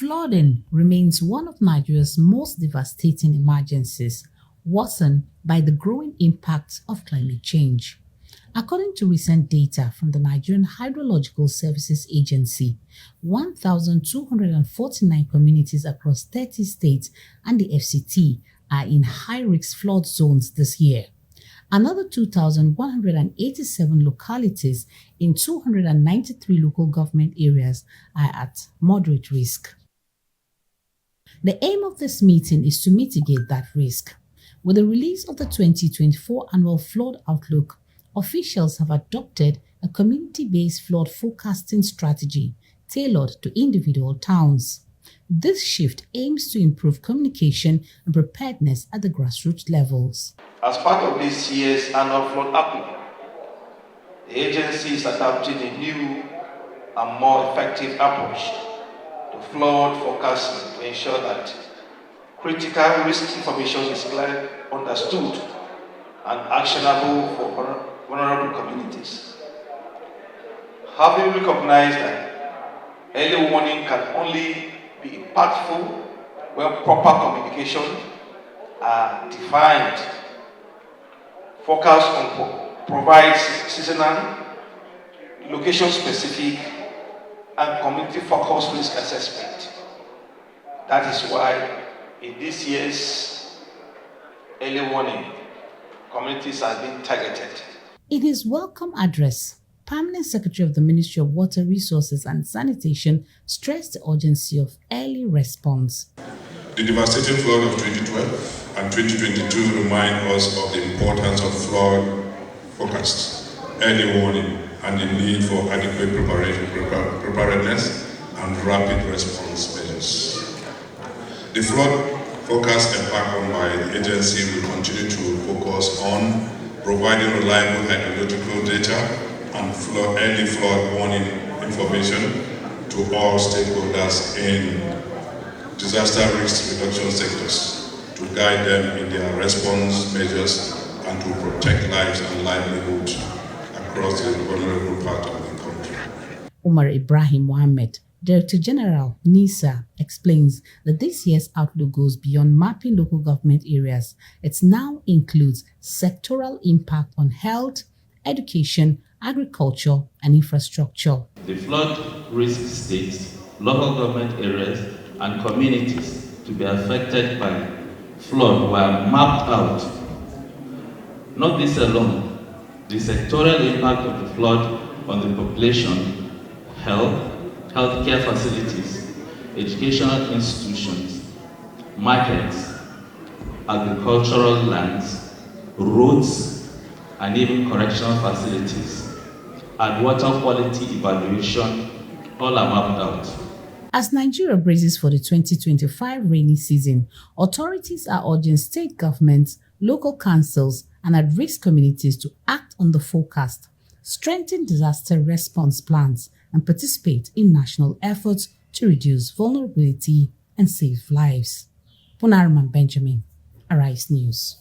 Flooding remains one of Nigeria's most devastating emergencies, worsened by the growing impacts of climate change. According to recent data from the Nigerian Hydrological Services Agency, 1,249 communities across 30 states and the FCT are in high-risk flood zones this year. Another 2,187 localities in 293 local government areas are at moderate risk. The aim of this meeting is to mitigate that risk. With the release of the 2024 Annual Flood Outlook, officials have adopted a community-based flood forecasting strategy tailored to individual towns. This shift aims to improve communication and preparedness at the grassroots levels. As part of this year's Annual Flood Outlook, the agency is adopting a new and more effective approach to flood forecasting to ensure that critical risk information is clearly understood and actionable for vulnerable communities. Having recognized that early warning can only be impactful when proper communication are defined, forecast provides seasonal, location-specific, and community-focused risk assessment. That is why in this year's early warning, communities are being targeted. In his welcome address, Permanent Secretary of the Ministry of Water Resources and Sanitation stressed the urgency of early response. The devastating flood of 2012 and 2022 remind us of the importance of flood forecasts, early warning, and the need for adequate preparedness and rapid response measures. The flood forecast embarked on by the agency will continue to focus on providing reliable hydrological data and early flood warning information to all stakeholders in disaster risk reduction sectors to guide them in their response measures and to protect lives and livelihood across the vulnerable part of the country. Umar Ibrahim Mohammed, Director General, NISA, explains that this year's outlook goes beyond mapping local government areas. It now includes sectoral impact on health, education, agriculture, and infrastructure. The flood risk states, local government areas, and communities to be affected by flood were mapped out. Not this alone, the sectoral impact of the flood on the population, healthcare facilities, educational institutions, markets, agricultural lands, roads, and even correctional facilities, and water quality evaluation all are mapped out. As Nigeria braces for the 2025 rainy season, authorities are urging state governments, local councils, and at-risk communities to act on the forecast, strengthen disaster response plans, and participate in national efforts to reduce vulnerability and save lives. Punarman Benjamin, Arise News.